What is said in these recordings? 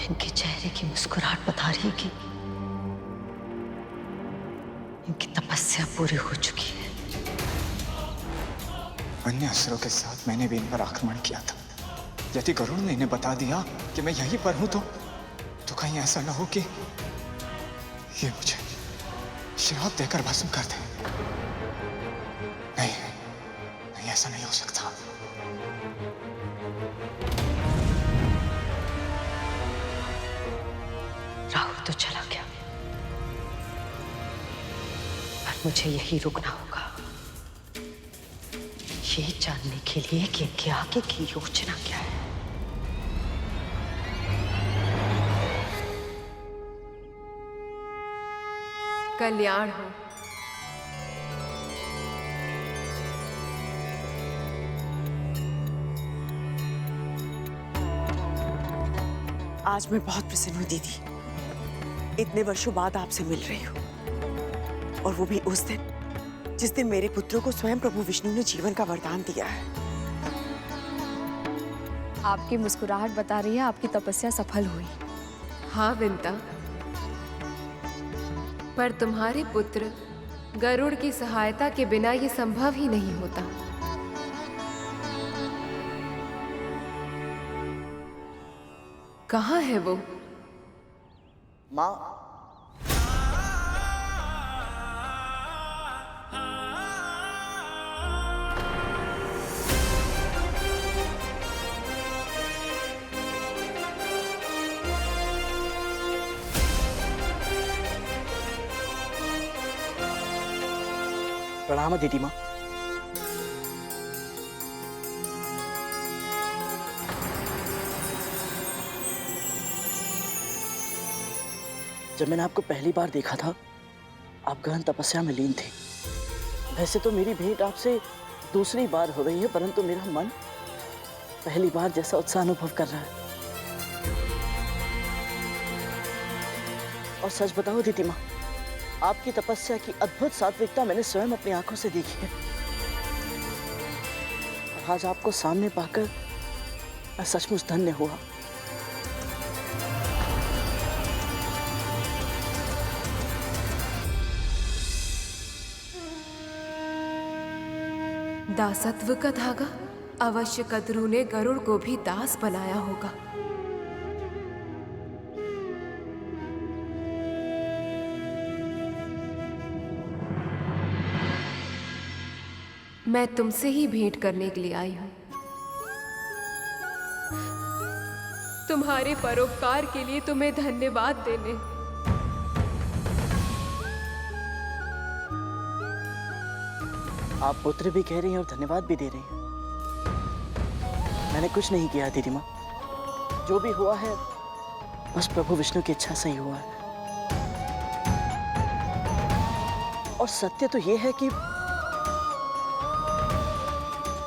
इनके चेहरे की मुस्कुराहट बता रही है कि इनकी तपस्या पूरी हो चुकी है। अन्य असुरों के साथ मैंने भी इन पर आक्रमण किया था। यदि गरुड़ ने इन्हें बता दिया कि मैं यहीं पर हूं तो कहीं ऐसा ना हो कि ये मुझे श्राप देकर भस्म कर दे। नहीं नहीं, ऐसा नहीं हो सकता। राहुल तो चला गया, पर मुझे यही रुकना होगा, ये जानने के लिए कि इनके आगे की योजना क्या है। कल्याण हो। आज मैं बहुत प्रसन्न हूँ दीदी। इतने वर्षों बाद आपसे मिल रही हूँ, और वो भी उस दिन जिस दिन मेरे पुत्रों को स्वयं प्रभु विष्णु ने जीवन का वरदान दिया है। आपकी मुस्कुराहट बता रही है आपकी तपस्या सफल हुई। हाँ विंता, पर तुम्हारे पुत्र गरुड़ की सहायता के बिना ये संभव ही नहीं होता। कहाँ है वो? माँ, प्रणाम दीदी माँ। जब मैंने आपको पहली बार देखा था, आप गहन तपस्या में लीन थे। वैसे तो मेरी भेंट आपसे दूसरी बार हो रही है, परंतु मेरा मन पहली बार जैसा उत्साह अनुभव कर रहा है। और सच बताओ दीदी माँ, आपकी तपस्या की अद्भुत सात्विकता मैंने स्वयं अपनी आंखों से देखी है। और आज आपको सामने पाकर मैं सचमुच धन्य हुआ। दासत्व का धागा अवश्य कद्रू ने गरुड़ को भी दास बनाया होगा। मैं तुमसे ही भेंट करने के लिए आई हूं। तुम्हारे परोपकार के लिए तुम्हें धन्यवाद देने। आप पुत्र भी कह रही हैं और धन्यवाद भी दे रही हैं। मैंने कुछ नहीं किया दीदी माँ, जो भी हुआ है बस प्रभु विष्णु की इच्छा से ही हुआ है। और सत्य तो ये है कि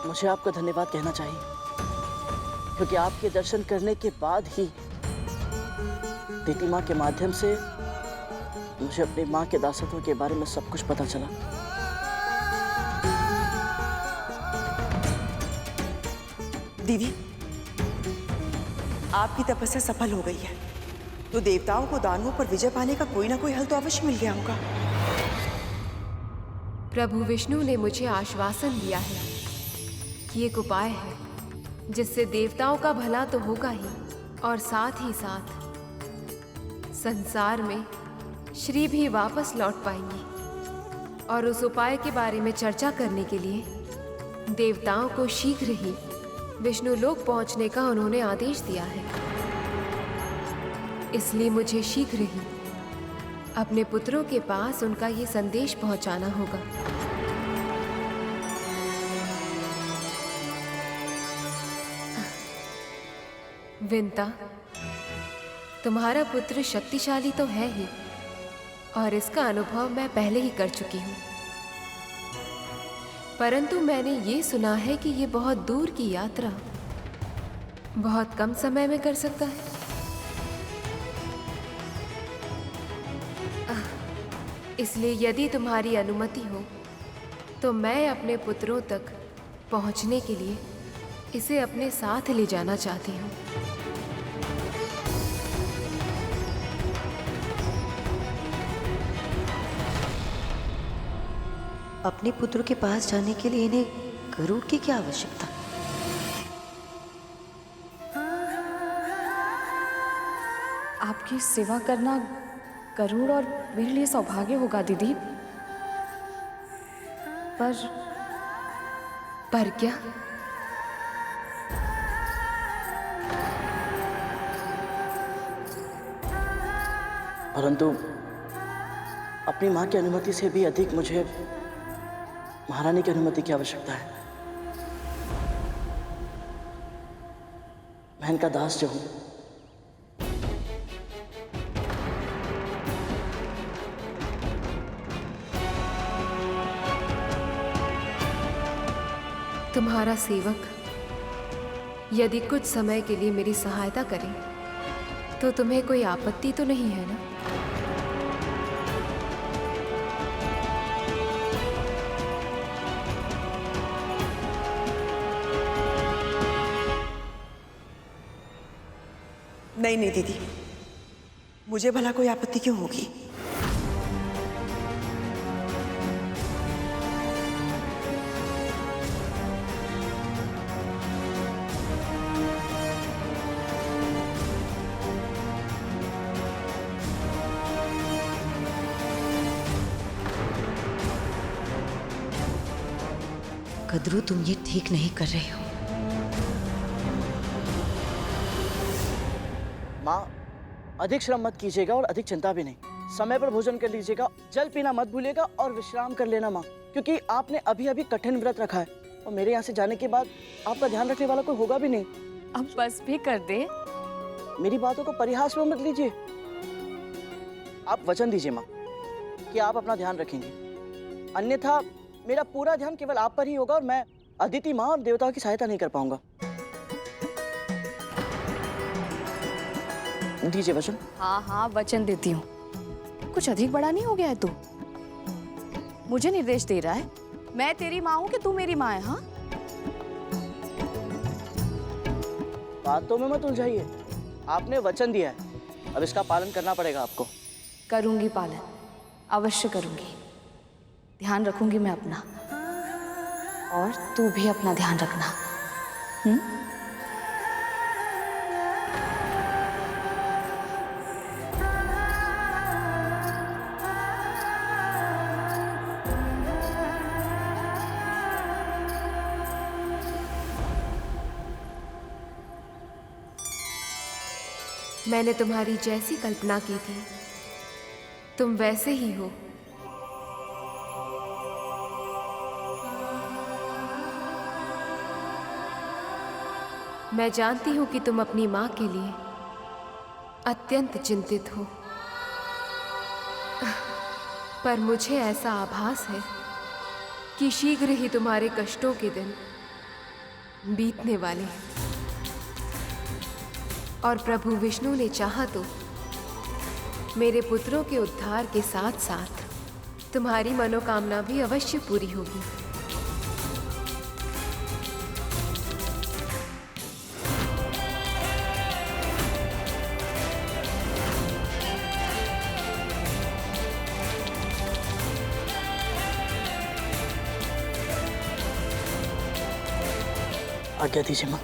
मुझे आपका धन्यवाद कहना चाहिए, क्योंकि आपके दर्शन करने के बाद ही दीदी माँ के माध्यम से मुझे अपनी माँ के दासत्व के बारे में सब कुछ पता चला। दीदी, आपकी तपस्या सफल हो गई है, तो देवताओं को दानवों पर विजय पाने का कोई ना कोई हल तो अवश्य मिल गया होगा। प्रभु विष्णु ने मुझे आश्वासन दिया है कि एक उपाय है जिससे देवताओं का भला तो होगा ही, और साथ ही साथ संसार में श्री भी वापस लौट पाएंगी। और उस उपाय के बारे में चर्चा करने के लिए देवताओं को शीघ्र ही विष्णु लोक पहुंचने का उन्होंने आदेश दिया है। इसलिए मुझे शीघ्र ही अपने पुत्रों के पास उनका ये संदेश पहुंचाना होगा। विंता, तुम्हारा पुत्र शक्तिशाली तो है ही, और इसका अनुभव मैं पहले ही कर चुकी हूँ। परंतु मैंने ये सुना है कि ये बहुत दूर की यात्रा बहुत कम समय में कर सकता है। इसलिए यदि तुम्हारी अनुमति हो तो मैं अपने पुत्रों तक पहुंचने के लिए इसे अपने साथ ले जाना चाहती हूँ। अपने पुत्र के पास जाने के लिए इन्हें गरुड़ की क्या आवश्यकता? आपकी सेवा करना गरुड़ और मेरे लिए सौभाग्य होगा दीदी। पर क्या? परंतु अपनी माँ की अनुमति से भी अधिक मुझे महारानी की अनुमति की आवश्यकता है। मैं इनका दास जो हूं, तुम्हारा सेवक यदि कुछ समय के लिए मेरी सहायता करे तो तुम्हें कोई आपत्ति तो नहीं है ना? नहीं नहीं दीदी, मुझे भला कोई आपत्ति क्यों होगी? कद्रू, तुम ये ठीक नहीं कर रहे हो। माँ अधिक श्रम मत कीजिएगा और अधिक चिंता भी नहीं। समय पर भोजन कर लीजिएगा, जल पीना मत भूलिएगा और विश्राम कर लेना माँ, क्योंकि आपने अभी अभी कठिन व्रत रखा है और मेरे यहाँ से जाने के बाद आपका ध्यान रखने वाला कोई होगा भी नहीं। अब बस भी कर दे। मेरी बातों को परिहास में मत लीजिए। आप वचन दीजिए माँ कि आप अपना ध्यान रखेंगे, अन्यथा मेरा पूरा ध्यान केवल आप पर ही होगा और मैं अदिति माँ और देवताओं की सहायता नहीं कर पाऊंगा। दीजिए वचन। हाँ हाँ वचन देती हूँ। कुछ अधिक बड़ा नहीं हो गया है तू? मुझे निर्देश दे रहा है? मैं तेरी माँ हूँ कि तू मेरी माँ है? हाँ, बातों में मत उलझाइए। आपने वचन दिया है, अब इसका पालन करना पड़ेगा आपको। करूँगी पालन, अवश्य करूँगी। ध्यान रखूंगी मैं अपना, और तू भी अपना ध्यान रखना। मैंने तुम्हारी जैसी कल्पना की थी तुम वैसे ही हो। मैं जानती हूं कि तुम अपनी मां के लिए अत्यंत चिंतित हो, पर मुझे ऐसा आभास है कि शीघ्र ही तुम्हारे कष्टों के दिन बीतने वाले हैं और प्रभु विष्णु ने चाहा तो मेरे पुत्रों के उद्धार के साथ साथ तुम्हारी मनोकामना भी अवश्य पूरी होगी। आज्ञा दीजिए माँ।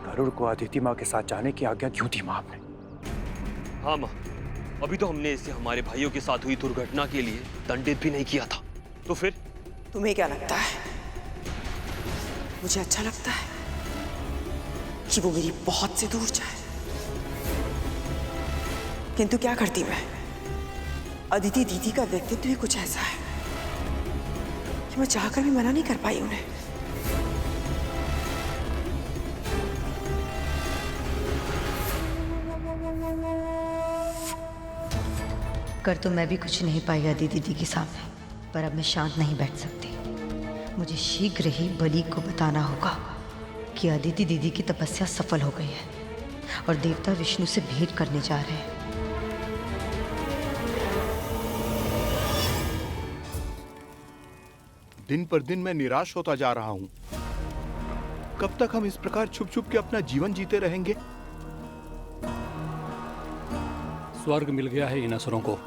गरुड़ को अदिति माँ के साथ जाने की आज्ञा क्यों दी माँ आपने? हाँ माँ, अभी तो हमने इसे हमारे भाइयों के साथ हुई दुर्घटना के लिए दंडित भी नहीं किया था, तो फिर? तुम्हें क्या लगता है? मुझे अच्छा लगता है कि वो मेरी बहुत से दूर जाए, किंतु क्या करती मैं? अदिति दीदी का व्यक्तित्व ही कुछ ऐसा है कि मैं चाहकर भी मना नहीं कर पाई उन्हें। कर तो मैं भी कुछ नहीं पाई अदिति दीदी के सामने, पर अब मैं शांत नहीं बैठ सकती। मुझे शीघ्र ही बलि को बताना होगा कि अदिति दीदी की तपस्या सफल हो गई है और देवता विष्णु से भेंट करने जा रहे हैं। दिन पर दिन मैं निराश होता जा रहा हूं। कब तक हम इस प्रकार छुप छुप के अपना जीवन जीते रहेंगे? स्वर्ग मिल गया है इन असुरों को,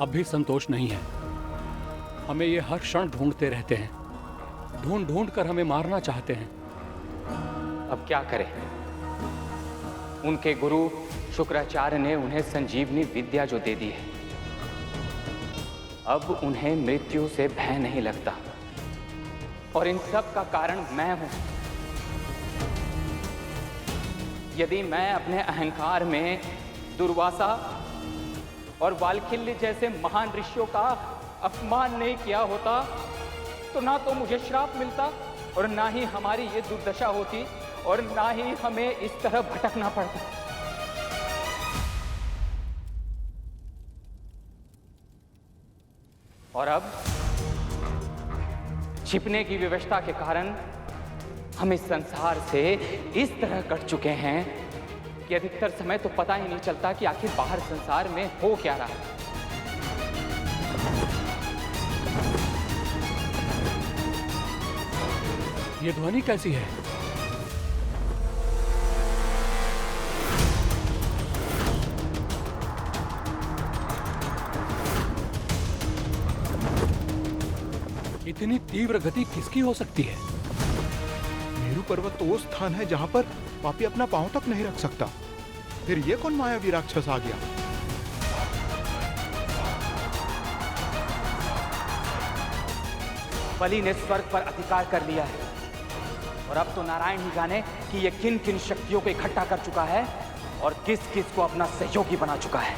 अब भी संतोष नहीं है। हमें ये हर क्षण ढूंढते रहते हैं, ढूंढ ढूंढ कर हमें मारना चाहते हैं। अब क्या करें? उनके गुरु शुक्राचार्य ने उन्हें संजीवनी विद्या जो दे दी है, अब उन्हें मृत्यु से भय नहीं लगता। और इन सब का कारण मैं हूं। यदि मैं अपने अहंकार में दुर्वासा और वाल्खिल्य जैसे महान ऋषियों का अपमान नहीं किया होता तो ना तो मुझे श्राप मिलता और ना ही हमारी ये दुर्दशा होती और ना ही हमें इस तरह भटकना पड़ता। और अब छिपने की व्यवस्था के कारण हम इस संसार से इस तरह कट चुके हैं कि अधिकतर समय तो पता ही नहीं चलता कि आखिर बाहर संसार में हो क्या रहा है। ये ध्वनि कैसी है? इतनी तीव्र गति किसकी हो सकती है? मेरू पर्वत तो वो स्थान है जहां पर पापी अपना पांव तक नहीं रख सकता। फिर ये कौन मायावी राक्षस आ गया? बलि ने स्वर्ग पर अधिकार कर लिया है और अब तो नारायण ही जाने कि ये किन किन शक्तियों को इकट्ठा कर चुका है और किस किस को अपना सहयोगी बना चुका है।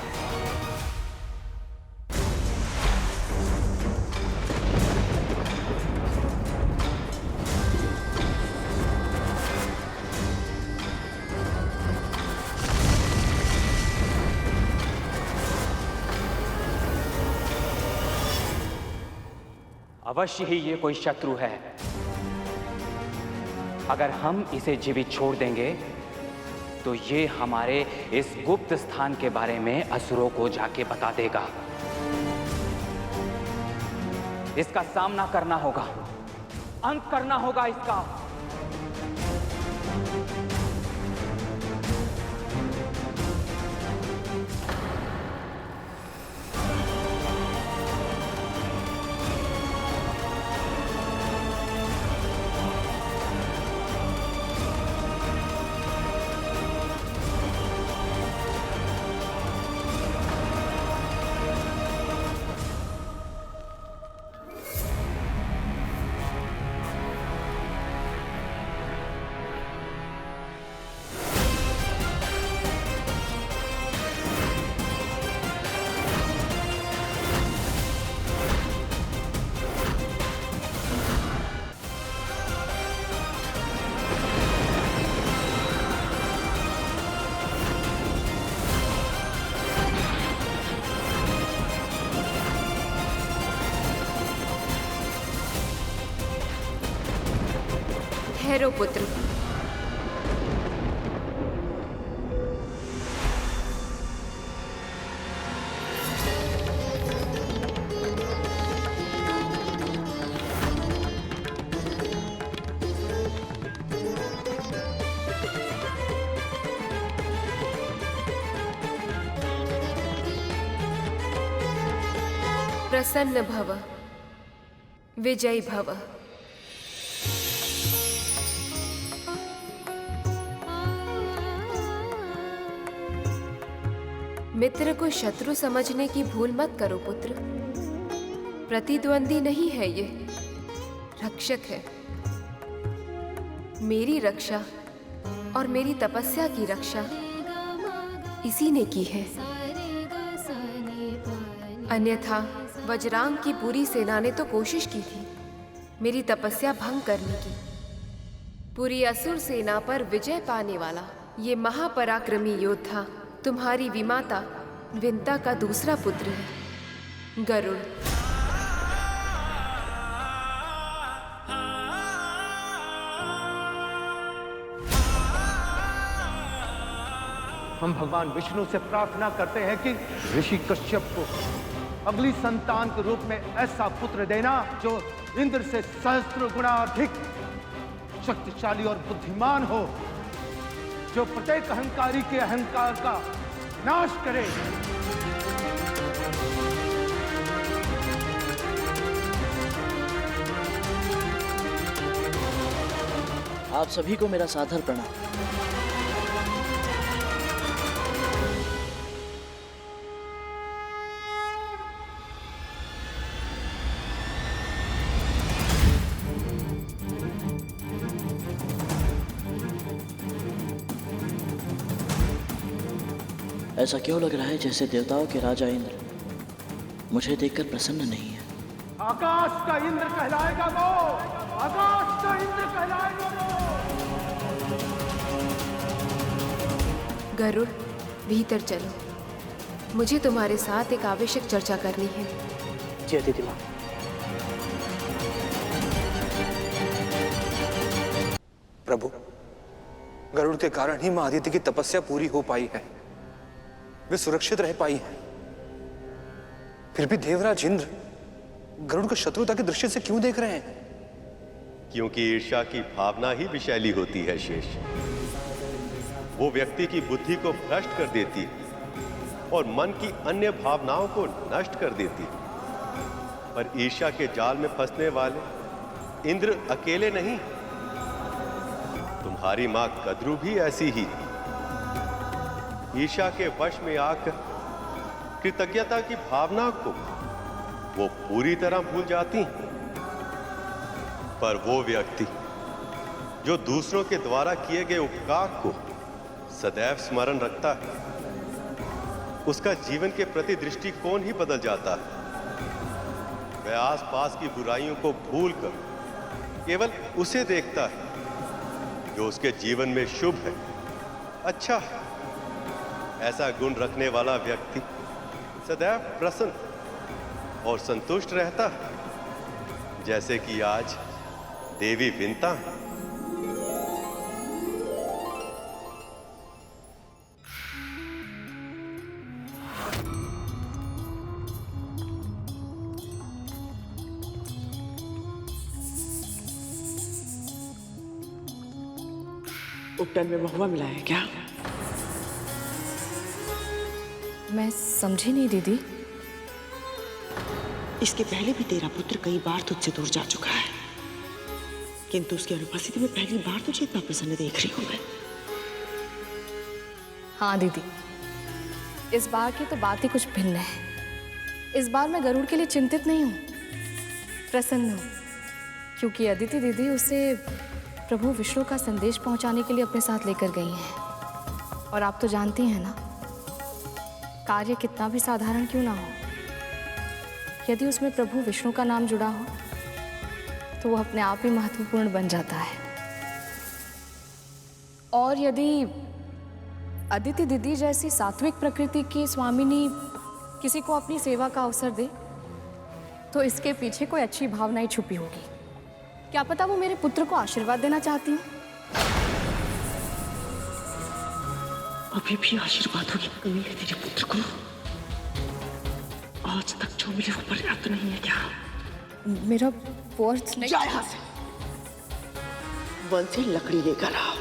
अवश्य ही ये कोई शत्रु है। अगर हम इसे जीवित छोड़ देंगे तो ये हमारे इस गुप्त स्थान के बारे में असुरों को जाके बता देगा। इसका सामना करना होगा, अंत करना होगा इसका। ठहरो पुत्र, प्रसन्न भव, विजयी भव। मित्र को शत्रु समझने की भूल मत करो पुत्र। प्रतिद्वंदी नहीं है ये, रक्षक है। मेरी रक्षा और मेरी तपस्या की रक्षा इसी ने की है। अन्यथा वज्रांग की पूरी सेना ने तो कोशिश की थी मेरी तपस्या भंग करने की। पूरी असुर सेना पर विजय पाने वाला ये महापराक्रमी योद्धा तुम्हारी विमाता विंता का दूसरा पुत्र है, गरुड़। हम भगवान विष्णु से प्रार्थना करते हैं कि ऋषि कश्यप को अगली संतान के रूप में ऐसा पुत्र देना जो इंद्र से सहस्त्र गुना अधिक शक्तिशाली और बुद्धिमान हो, जो प्रत्येक अहंकारी के अहंकार का नाश करे। आप सभी को मेरा सादर प्रणाम। ऐसा क्यों लग रहा है जैसे देवताओं के राजा इंद्र मुझे देखकर प्रसन्न नहीं है? आकाश का इंद्र कहलाएगा वो, आकाश का इंद्र कहलाएगा वो। गरुड़, भीतर चलो, मुझे तुम्हारे साथ एक आवश्यक चर्चा करनी है। जी अदिति माँ। प्रभु, गरुड़ के कारण ही माँ अदिति की तपस्या पूरी हो पाई है, वे सुरक्षित रह पाई हैं। फिर भी देवराज इंद्र गरुड़ को शत्रुता की दृष्टि से क्यों देख रहे हैं? क्योंकि ईर्ष्या की भावना ही विषैली होती है शेष। वो व्यक्ति की बुद्धि को भ्रष्ट कर देती है और मन की अन्य भावनाओं को नष्ट कर देती है। पर ईर्ष्या के जाल में फंसने वाले इंद्र अकेले नहीं, तुम्हारी मां कद्रू भी ऐसी ही ईर्ष्या के वश में आकर कृतज्ञता की भावना को वो पूरी तरह भूल जाती हैं। पर वो व्यक्ति जो दूसरों के द्वारा किए गए उपकार को सदैव स्मरण रखता है, उसका जीवन के प्रति दृष्टिकोण ही बदल जाता है। वह आसपास की बुराइयों को भूलकर केवल उसे देखता है जो उसके जीवन में शुभ है, अच्छा है। ऐसा गुण रखने वाला व्यक्ति सदैव प्रसन्न और संतुष्ट रहता है, जैसे कि आज देवी विंता है। उपटन में महुआ मिला है क्या? मैं समझी नहीं दीदी। इसके पहले भी तेरा पुत्र कई बार तुझसे दूर जा चुका है, किंतु उसकी अनुपस्थिति में पहली बार तुझे इतना प्रसन्न देख रही हूं मैं। हाँ दीदी, इस बार की तो बात ही कुछ भिन्न है। इस बार मैं गरुड़ के लिए चिंतित नहीं हूँ, प्रसन्न हूँ, क्योंकि अदिति दीदी उसे प्रभु विष्णु का संदेश पहुंचाने के लिए अपने साथ लेकर गई हैं। और आप तो जानती हैं ना, कार्य कितना भी साधारण क्यों ना हो, यदि उसमें प्रभु विष्णु का नाम जुड़ा हो तो वो अपने आप ही महत्वपूर्ण बन जाता है। और यदि अदिति दीदी जैसी सात्विक प्रकृति की स्वामिनी किसी को अपनी सेवा का अवसर दे तो इसके पीछे कोई अच्छी भावना ही छुपी होगी। क्या पता वो मेरे पुत्र को आशीर्वाद देना चाहती हूँ। अभी भी आशीर्वादों की कमी है तेरे पुत्र को? आज तक जो मिले वो पर्याप्त नहीं है क्या? मेरा वर्थ नहीं। जा यहाँ से, वन से लकड़ी लेकर आओ,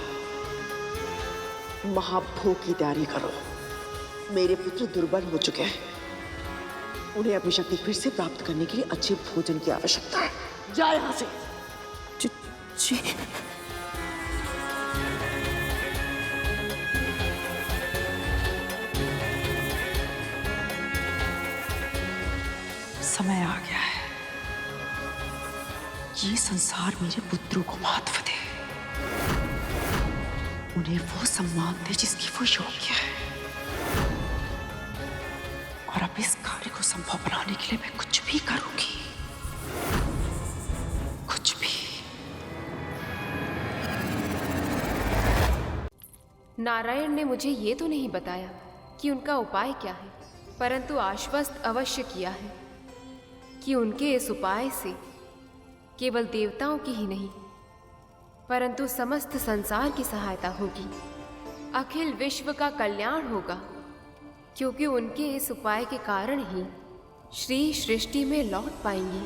महाभोग की तैयारी करो। मेरे पुत्र दुर्बल हो चुके हैं, उन्हें अपनी शक्ति फिर से प्राप्त करने के लिए अच्छे भोजन की आवश्यकता है। जा यहाँ से। जी। समय आ गया है, ये संसार मेरे पुत्रों को महत्व दे, उन्हें वो सम्मान दे जिसकी वो योग्य है। और अब इस कार्य को संभव बनाने के लिए मैं कुछ भी करूंगी, कुछ भी। नारायण ने मुझे ये तो नहीं बताया कि उनका उपाय क्या है। परंतु आश्वस्त अवश्य किया है कि उनके इस उपाय से केवल देवताओं की ही नहीं परंतु समस्त संसार की सहायता होगी, अखिल विश्व का कल्याण होगा, क्योंकि उनके इस उपाय के कारण ही श्री सृष्टि में लौट पाएंगी।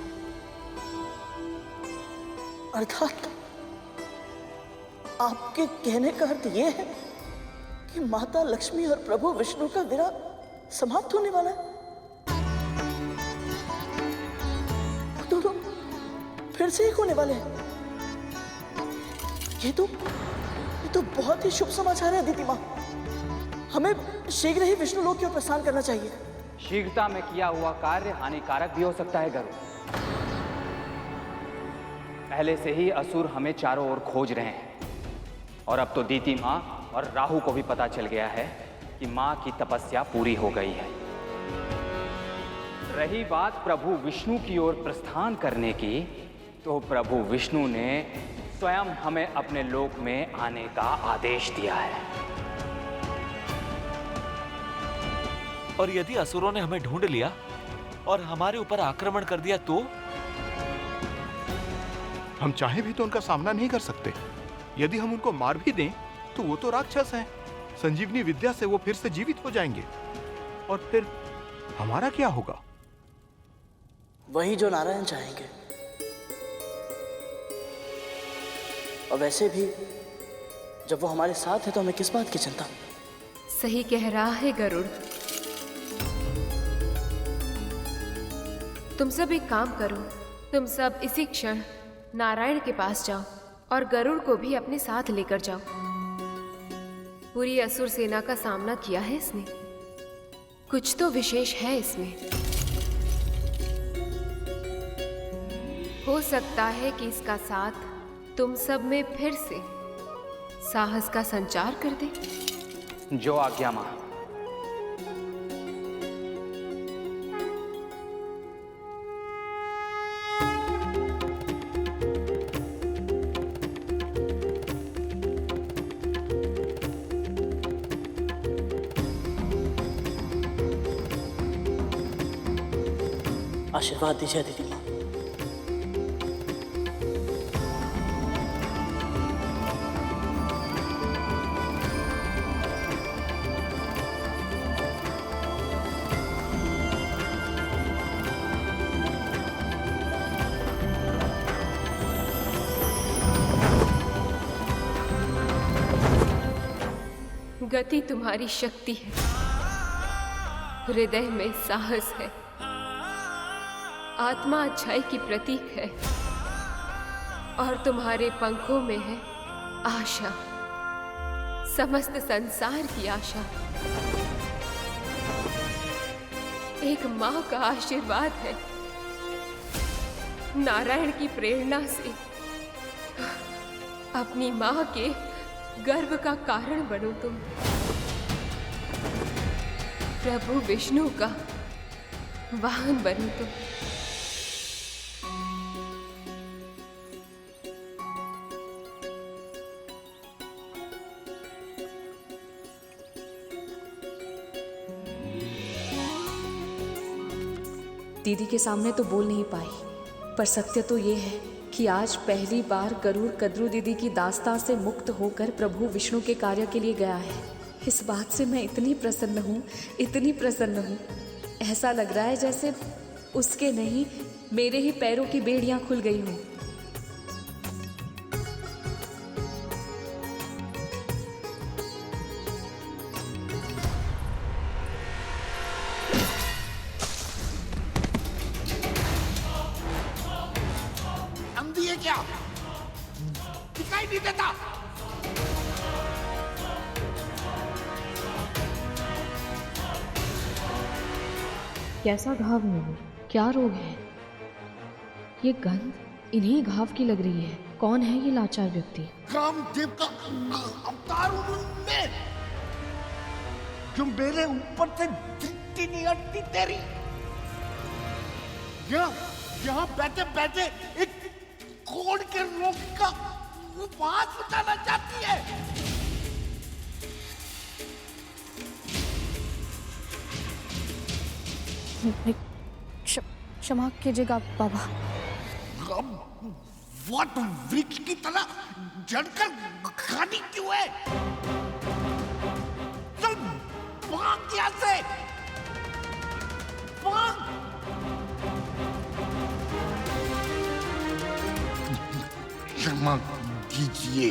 अर्थात आपके कहने का अर्थ यह है कि माता लक्ष्मी और प्रभु विष्णु का विरह समाप्त होने वाला है। वो दोनों फिर से एक होने वाले हैं। ये तो बहुत ही शुभ समाचार है अदिति माँ। हमें शीघ्र ही विष्णु लोक की ओर प्रस्थान करना चाहिए। शीघ्रता में किया हुआ कार्य हानिकारक भी हो सकता है गरुड़। पहले से ही असुर हमें चारों ओर खोज रहे हैं और अब तो दीति माँ और राहु को भी पता चल गया है कि माँ की तपस्या पूरी हो गई है। रही बात प्रभु विष्णु की ओर प्रस्थान करने की, तो प्रभु विष्णु ने स्वयं हमें अपने लोक में आने का आदेश दिया है। और यदि असुरों ने हमें ढूंढ लिया और हमारे ऊपर आक्रमण कर दिया तो हम चाहे भी तो उनका सामना नहीं कर सकते। यदि हम उनको मार भी दें तो वो तो राक्षस हैं। संजीवनी विद्या से वो फिर से जीवित हो जाएंगे और फिर हमारा क्या होगा? वही जो नारायण चाहेंगे। और वैसे भी जब वो हमारे साथ है तो हमें किस बात की चिंता? सही कह रहा है गरुड़। तुम सब एक काम करो, तुम सब इसी क्षण नारायण के पास जाओ और गरुड़ को भी अपने साथ लेकर जाओ। पूरी असुर सेना का सामना किया है इसने, कुछ तो विशेष है इसमें। हो सकता है कि इसका साथ तुम सब में फिर से साहस का संचार कर दे। जो आज्ञा मां। आशीर्वाद दीजिए दीदी माँ। गति तुम्हारी शक्ति है, हृदय में साहस है, आत्मा अच्छाई की प्रतीक है और तुम्हारे पंखों में है आशा, समस्त संसार की आशा। एक माँ का आशीर्वाद है, नारायण की प्रेरणा से अपनी माँ के गर्व का कारण बनो तुम। प्रभु विष्णु का वाहन बनो तुम। दीदी के सामने तो बोल नहीं पाई, पर सत्य तो ये है कि आज पहली बार गरुड़ कद्रू दीदी की दास्तां से मुक्त होकर प्रभु विष्णु के कार्य के लिए गया है। इस बात से मैं इतनी प्रसन्न हूँ, इतनी प्रसन्न हूँ। ऐसा लग रहा है जैसे उसके नहीं मेरे ही पैरों की बेड़ियाँ खुल गई हूँ। अंधी है क्या? दिखाई नहीं देता? कैसा घाव है वो? क्या रोग है? ये गंध इन्हीं घाव की लग रही है। कौन है ये लाचार व्यक्ति? कामदेव का अवतार हूं मैं, जो मेरे ऊपर से दृष्टि नहीं हटती तेरी। यहाँ बैठे बैठे एक कोड़ के रोग का उपवास बताना चाहती है। क्षमा कीजिएगा बाबा। अब वट वृक्ष की तरह जड़कर खानी क्यों है? चल भाग यहाँ से, भाग। क्षमा कीजिए।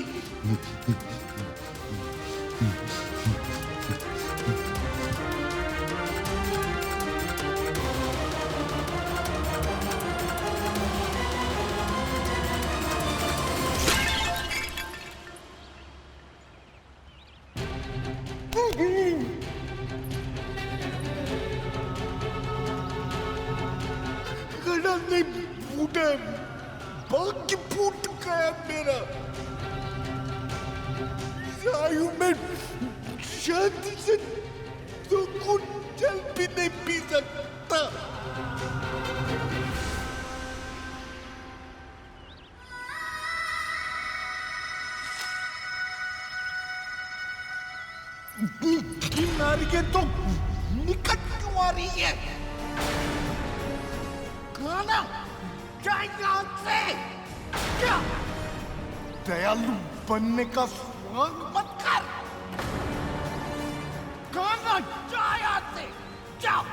गड़ा नहीं फूटा, भाग्य फूट गया मेरा। आयु में शांति से तो कुछ जल भी नहीं पी सकता। नारियां तो निकट क्यों आ रही है? खाना जाए यहाँ से। क्या दयालु बनने का स्वांग मत कर। खाना जाए यहाँ से, जाओ।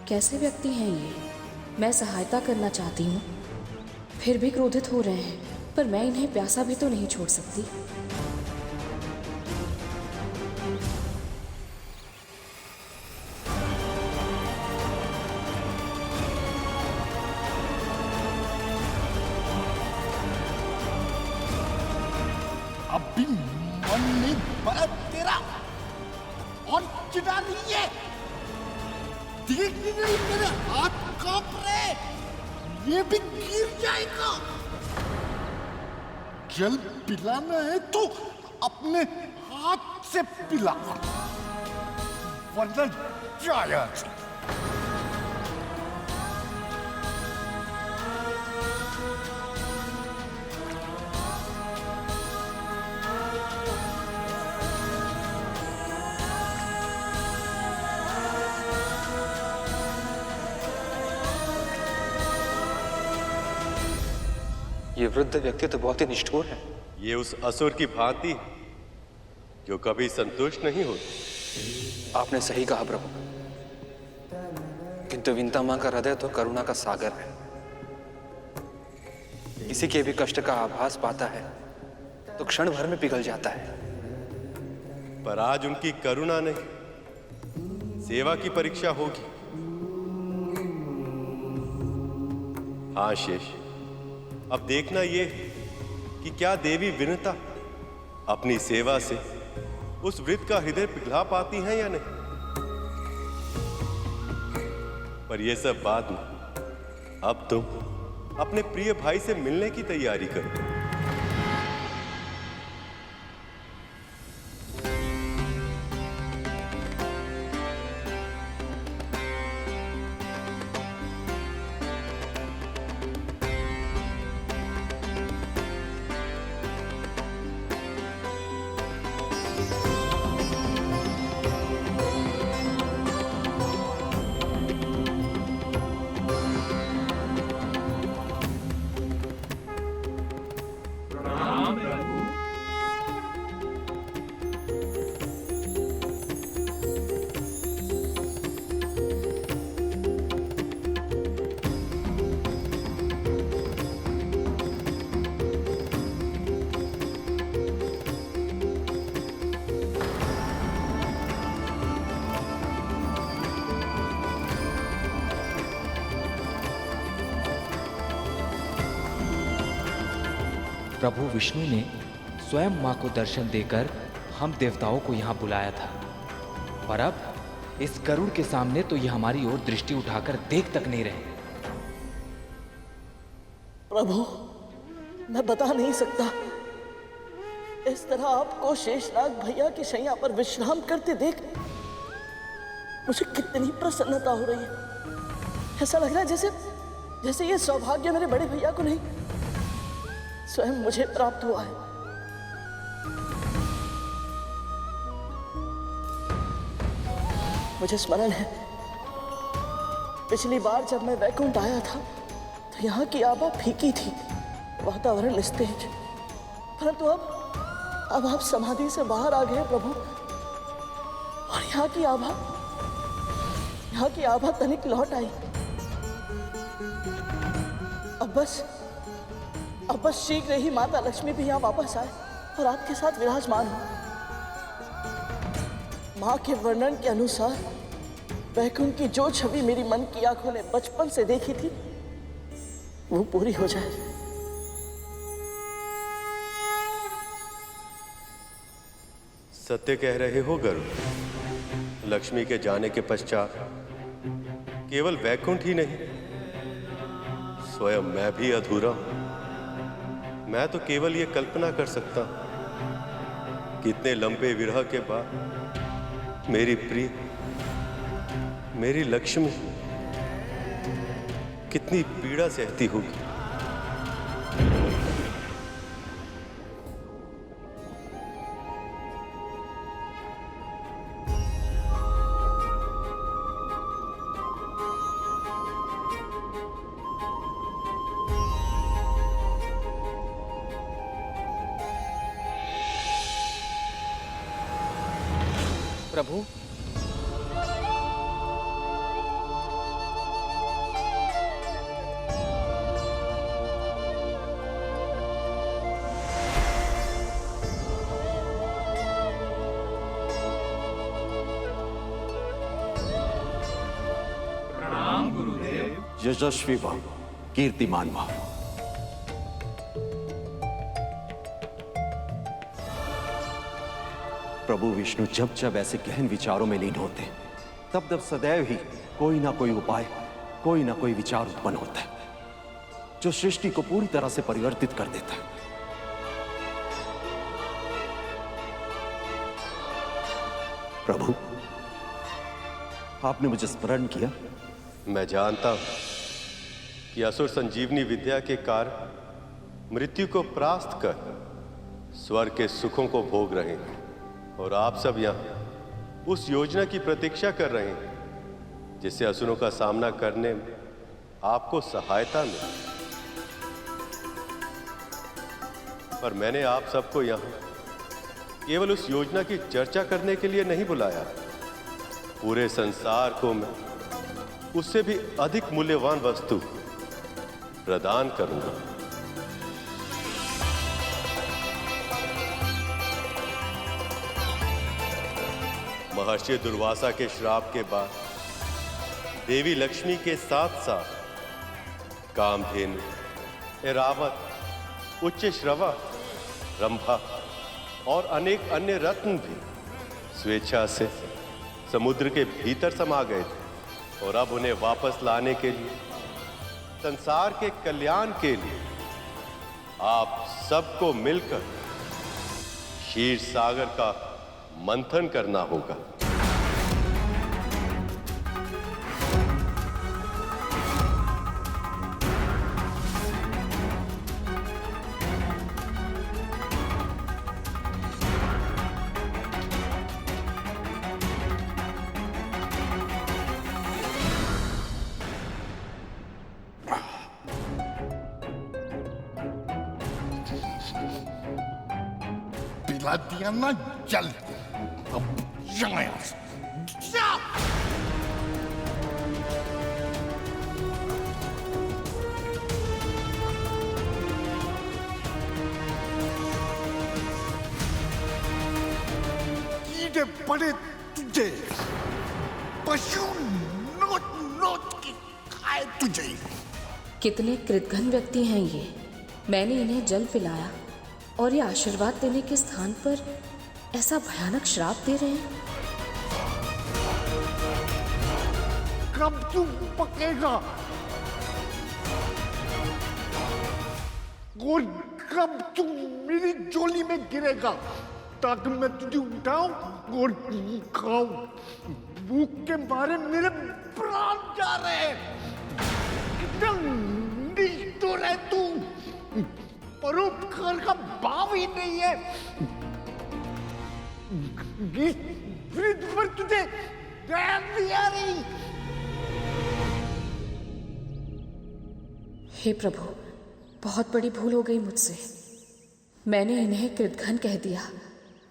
कैसे व्यक्ति हैं ये? मैं सहायता करना चाहती हूँ, फिर भी क्रोधित हो रहे हैं, पर मैं इन्हें प्यासा भी तो नहीं छोड़ सकती। अभी मन नहीं भरा तेरा और चिढ़ा रही है। देख नहीं रही मेरे हाथ कांप रहे, ये भी गिर जाएगा। जल पिलाना है तो अपने हाथ से पिला, वरना जाया। ये वृद्ध व्यक्ति तो बहुत ही निष्ठुर है। ये उस असुर की भांति है जो कभी संतुष्ट नहीं होती। आपने सही कहा प्रभु, किंतु विंता मां का हृदय तो करुणा का सागर है। किसी के भी कष्ट का आभास पाता है तो क्षण भर में पिघल जाता है। पर आज उनकी करुणा नहीं, सेवा की परीक्षा होगी। हाँ शेष, अब देखना ये कि क्या देवी विनता अपनी सेवा से उस वृद्ध का हृदय पिघला पाती हैं या नहीं। पर यह सब बाद में, अब तुम अपने प्रिय भाई से मिलने की तैयारी करो। प्रभु विष्णु ने स्वयं मां को दर्शन देकर हम देवताओं को यहाँ बुलाया था, पर अब इस गरुड़ के सामने तो ये हमारी ओर दृष्टि उठाकर देख तक नहीं रहे। प्रभु, मैं बता नहीं सकता, इस तरह आपको शेषनाग भैया की शैया पर विश्राम करते देख मुझे कितनी प्रसन्नता हो रही है। ऐसा लग रहा है जैसे ये सौभाग्य मेरे बड़े भैया को नहीं, स्वयं मुझे प्राप्त हुआ है। मुझे स्मरण है पिछली बार जब मैं वैकुंठ आया था तो यहाँ की आभा फीकी थी, वातावरण निस्तेज। परंतु अब आप समाधि से बाहर आ गए प्रभु, और यहाँ की आभा तनिक लौट आई। अब बस शीघ्र ही माता लक्ष्मी भी यहाँ वापस आए और आपके साथ विराजमान हो। माँ के वर्णन के अनुसार वैकुंठ की जो छवि मेरी मन की आंखों ने बचपन से देखी थी वो पूरी हो जाए। सत्य कह रहे हो गरुड़। लक्ष्मी के जाने के पश्चात केवल वैकुंठ ही नहीं, स्वयं मैं भी अधूरा हूं। मैं तो केवल ये कल्पना कर सकता हूं कितने लंबे विरह के बाद मेरी प्रिय, मेरी लक्ष्मी कितनी पीड़ा सहती होगी। प्रभु, प्रणाम गुरुदेव। यशस्वी भव, कीर्तिमान भव। प्रभु विष्णु जब जब ऐसे गहन विचारों में लीन होते हैं तब तब सदैव ही कोई ना कोई उपाय, कोई ना कोई विचार उत्पन्न होता है जो सृष्टि को पूरी तरह से परिवर्तित कर देता है। प्रभु, आपने मुझे स्मरण किया। मैं जानता हूं कि असुर संजीवनी विद्या के कारण मृत्यु को परास्त कर स्वर्ग के सुखों को भोग रहे हैं, और आप सब यहाँ उस योजना की प्रतीक्षा कर रहे हैं जिससे असुरों का सामना करने में आपको सहायता मिले। पर मैंने आप सबको यहाँ केवल उस योजना की चर्चा करने के लिए नहीं बुलाया। पूरे संसार को मैं उससे भी अधिक मूल्यवान वस्तु प्रदान करूंगा। महर्षि दुर्वासा के श्राप के बाद देवी लक्ष्मी के साथ साथ कामधेनु, ऐरावत, उच्च श्रवा, रंभा और अनेक अन्य रत्न भी स्वेच्छा से समुद्र के भीतर समा गए थे, और अब उन्हें वापस लाने के लिए, संसार के कल्याण के लिए आप सबको मिलकर क्षीर सागर का मंथन करना होगा। पिला दिया ना जल, अब जाए जा। कीड़े पड़े तुझे, पशु नोच नोच के खाए तुझे। कितने कृतघ्न व्यक्ति हैं ये। मैंने इन्हें जल पिलाया और ये आशीर्वाद देने के स्थान पर ऐसा भयानक श्राप दे रहे हैं। कब तू पकेगा और कब तू मेरी झोली में गिरेगा ताकि मैं तुझे उठाऊं और खाऊं। भूख के मारे मेरे प्राण जा रहे हैं। कितना निष्ठुर है तू, परोपकार का भाव ही नहीं है। फ्रिज पर तुझे दया नहीं आ रही। हे प्रभु, बहुत बड़ी भूल हो गई मुझसे। मैंने इन्हें कृतघ्न कह दिया,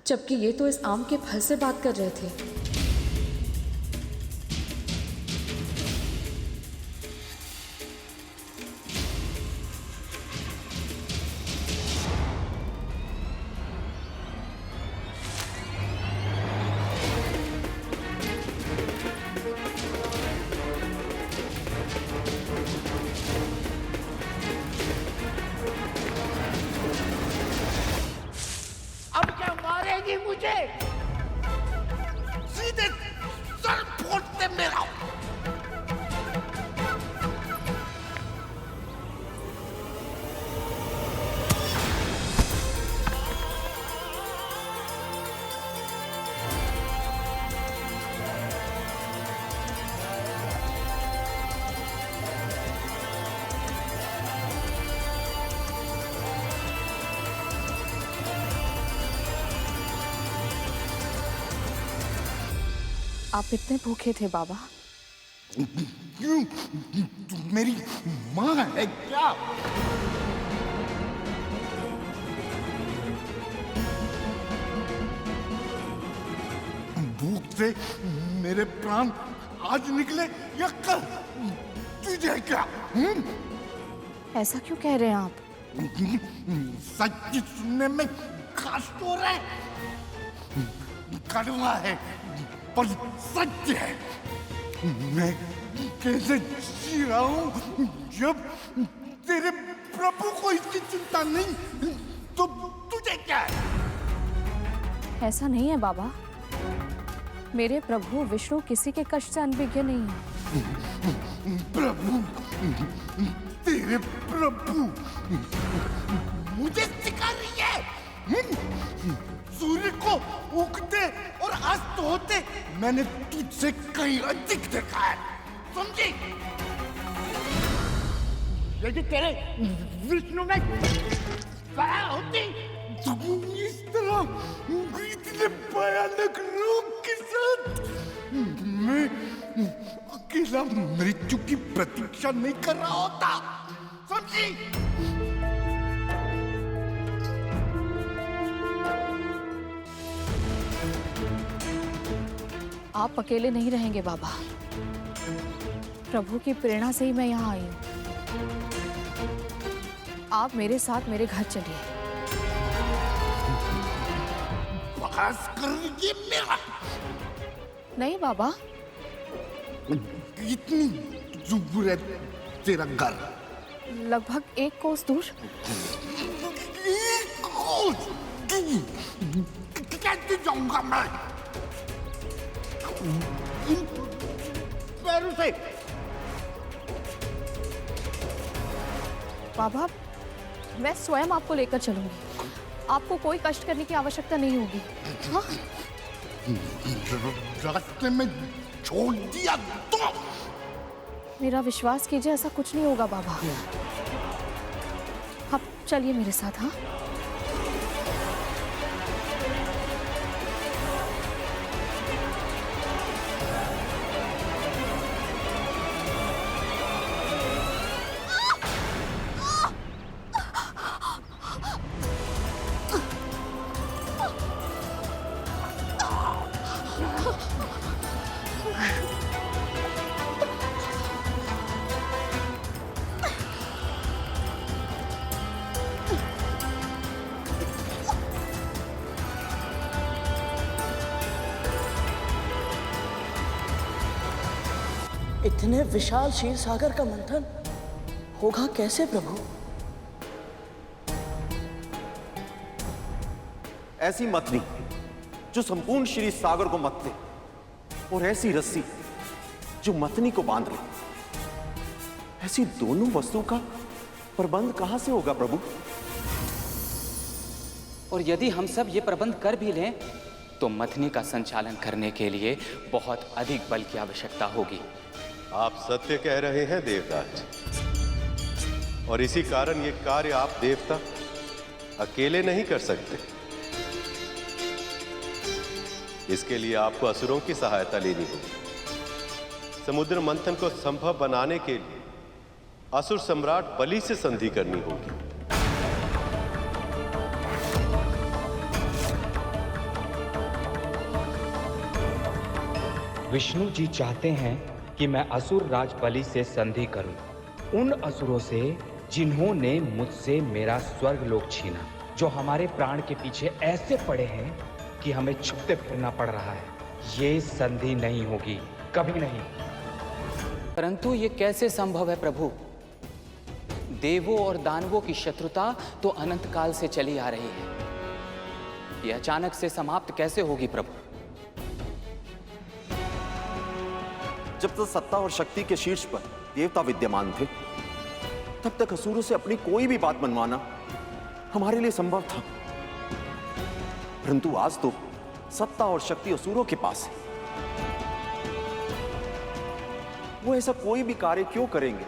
जबकि ये तो इस आम के फल से बात कर रहे थे। अब क्या मारेगी मुझे? सीधे सर फोड़ दे मेरा। आप इतने भूखे थे बाबा? क्यों? तू मेरी माँ है क्या? भूख से मेरे प्राण आज निकले या कल? तुझे क्या? ऐसा क्यों कह रहे हैं आप? सच सुनने में कष्ट हो रहा है, कड़वा है पर सच है। मैं कैसे जी रहा हूँ जब तेरे प्रभु को इसकी चिंता नहीं, तो तुझे क्या है? ऐसा नहीं है बाबा, मेरे प्रभु विष्णु किसी के कष्ट से अनभिज्ञ नहीं है। प्रभु, तेरे प्रभु मुझे सिखा रही है। सूर्य को उगते और अस्त होते मैंने तुझसे कहीं अधिक देखा है, समझी? यदि तेरे विष्णु में दया होती तो इस तरह इतने भयानक रोग के साथ मैं अकेला मृत्यु की प्रतीक्षा नहीं कर रहा होता, समझी? आप अकेले नहीं रहेंगे बाबा, प्रभु की प्रेरणा से ही मैं यहाँ आई हूँ। आप मेरे साथ मेरे घर चलिए। बकवास करिए मेरा। नहीं बाबा। इतनी दूर है तेरा घर? लगभग 1 कोस दूर। 1 कोस दूर कैसे जाऊंगा मैं इन पैरों से? बाबा, मैं स्वयं आपको लेकर चलूंगी, आपको कोई कष्ट करने की आवश्यकता नहीं होगी। हाँ? रास्ते में छोड़ दिया तो? मेरा विश्वास कीजिए, ऐसा कुछ नहीं होगा बाबा। आप चलिए मेरे साथ। हाँ, इतने विशाल क्षीर सागर का मंथन होगा कैसे प्रभु? ऐसी मतनी जो संपूर्ण श्री सागर को मत दे, और ऐसी रस्सी जो मतनी को बांध ले, ऐसी दोनों वस्तु का प्रबंध कहां से होगा प्रभु? और यदि हम सब ये प्रबंध कर भी लें तो मथनी का संचालन करने के लिए बहुत अधिक बल की आवश्यकता होगी। आप सत्य कह रहे हैं देवराज, और इसी कारण ये कार्य आप देवता अकेले नहीं कर सकते। इसके लिए आपको असुरों की सहायता लेनी होगी। समुद्र मंथन को संभव बनाने के लिए असुर सम्राट बलि से संधि करनी होगी। विष्णु जी चाहते हैं कि मैं असुर राज बलि से संधि करूं, उन असुरों से जिन्होंने मुझसे मेरा स्वर्ग लोक छीना, जो हमारे प्राण के पीछे ऐसे पड़े हैं कि हमें छुपते फिरना पड़ रहा है। ये संधि नहीं होगी, कभी नहीं। परंतु ये कैसे संभव है प्रभु? देवों और दानवों की शत्रुता तो अनंत काल से चली आ रही है। ये अचानक से समाप्त कैसे होगी प्रभु? जब तक सत्ता और शक्ति के शीर्ष पर देवता विद्यमान थे, तब तक असुरों से अपनी कोई भी बात मनवाना हमारे लिए संभव था। परंतु आज तो सत्ता और शक्ति असुरों के पास है। वो ऐसा कोई भी कार्य क्यों करेंगे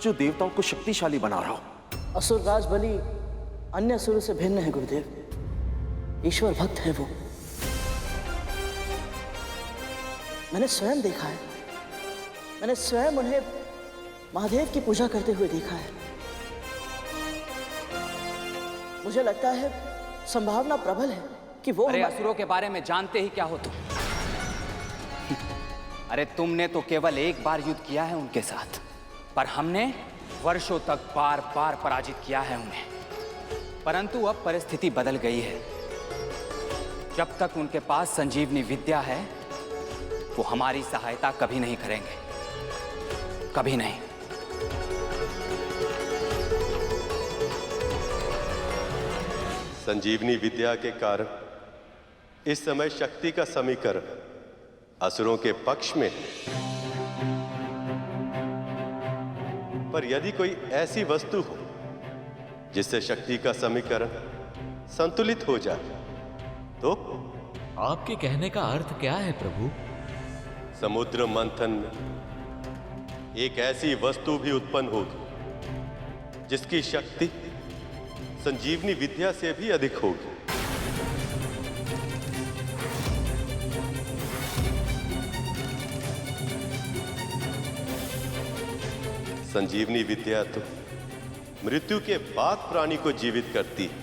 जो देवताओं को शक्तिशाली बना रहा हो? असुर राज बलि अन्य असुरों से भिन्न है गुरुदेव। ईश्वर भक्त है वो। मैंने स्वयं देखा है। मैंने स्वयं उन्हें महादेव की पूजा करते हुए देखा है। मुझे लगता है संभावना प्रबल है कि वो अरे असुरों के बारे में जानते ही क्या हो तुम? अरे तुमने तो केवल एक बार युद्ध किया है उनके साथ, पर हमने वर्षों तक बार बार पराजित किया है उन्हें। परंतु अब परिस्थिति बदल गई है। जब तक उनके पास संजीवनी विद्या है, वो हमारी सहायता कभी नहीं करेंगे, कभी नहीं। संजीवनी विद्या के कारण इस समय शक्ति का समीकरण असुरों के पक्ष में है। पर यदि कोई ऐसी वस्तु हो जिससे शक्ति का समीकरण संतुलित हो जाए, तो आपके कहने का अर्थ क्या है प्रभु? समुद्र मंथन में एक ऐसी वस्तु भी उत्पन्न होगी जिसकी शक्ति संजीवनी विद्या से भी अधिक होगी। संजीवनी विद्या तो मृत्यु के बाद प्राणी को जीवित करती है,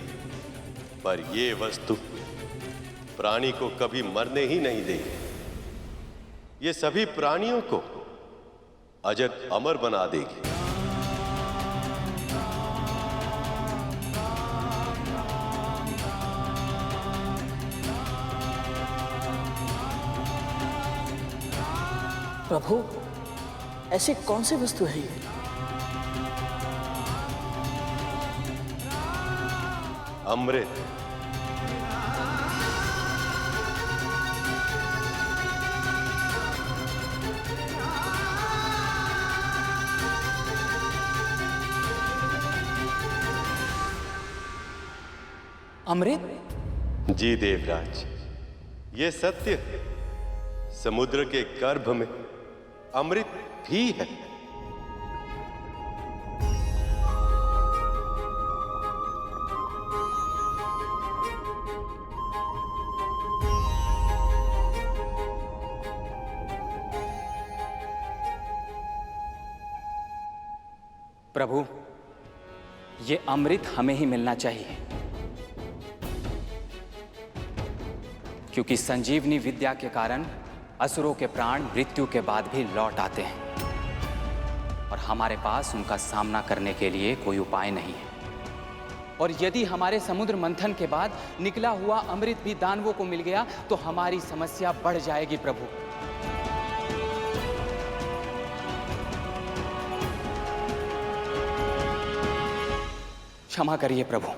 पर यह वस्तु प्राणी को कभी मरने ही नहीं देगी। ये सभी प्राणियों को अजर अमर बना देगी। प्रभु, ऐसी कौन सी वस्तु है ये? अमृत। अमृत? जी देवराज, ये सत्य है। समुद्र के गर्भ में अमृत भी है। प्रभु, ये अमृत हमें ही मिलना चाहिए, क्योंकि संजीवनी विद्या के कारण असुरों के प्राण मृत्यु के बाद भी लौट आते हैं और हमारे पास उनका सामना करने के लिए कोई उपाय नहीं है। और यदि हमारे समुद्र मंथन के बाद निकला हुआ अमृत भी दानवों को मिल गया तो हमारी समस्या बढ़ जाएगी प्रभु। क्षमा करिए प्रभु,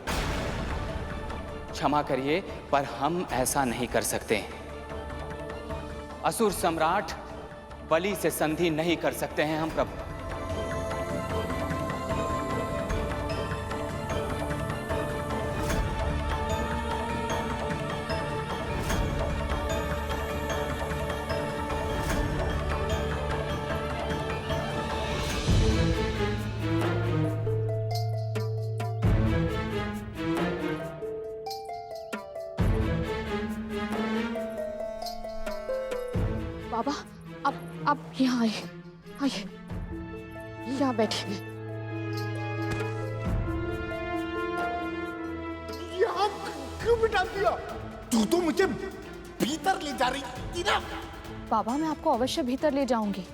क्षमा करिए, पर हम ऐसा नहीं कर सकते। असुर सम्राट बलि से संधि नहीं कर सकते हैं हम प्रभु। बाबा, आप यहाँ आइए, आइए। यहाँ बैठिए। यहाँ क्यों बिठा दिया? तू तो मुझे भीतर ले जा रही थी ना। बाबा मैं आपको अवश्य भीतर ले जाऊंगी,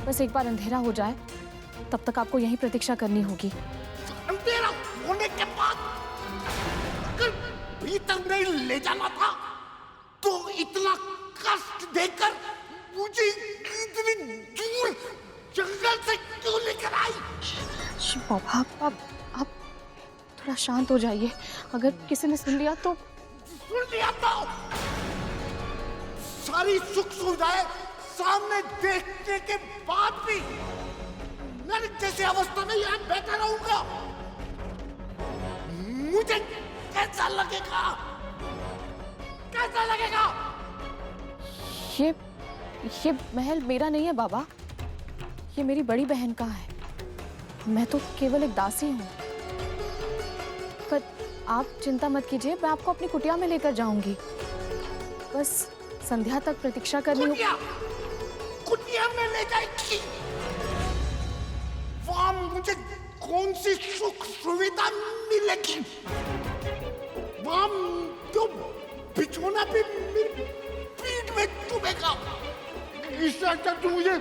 बस एक बार अंधेरा हो जाए तब तक आपको यहीं प्रतीक्षा करनी होगी। अंधेरा होने के बाद अगर भीतर नहीं ले जाना था तो इतना कष्ट देकर मुझे इतनी दूर जंगल से क्यों लेकर आई? बाबा आप थोड़ा शांत हो जाइए, अगर किसी ने सुन लिया तो। सुन लिया तो सारी सुख सुविधाएं सामने देखने के बाद भी नरक जैसी अवस्था में यहाँ बैठा रहूंगा। मुझे कैसा लगेगा? कैसा लगेगा? ये महल मेरा नहीं है बाबा, ये मेरी बड़ी बहन का है। मैं तो केवल एक दासी हूँ। पर आप चिंता मत कीजिए, मैं आपको अपनी कुटिया में लेकर जाऊंगी। बस संध्या तक प्रतीक्षा करनी होगी। कुटिया में ले जाएगी? वहां मुझे कौन सी सुख सुविधा मिलेगी? वहां तो बिछोना भी मेरी पीठ में चुभेगा। इससे अच्छा तू मुझे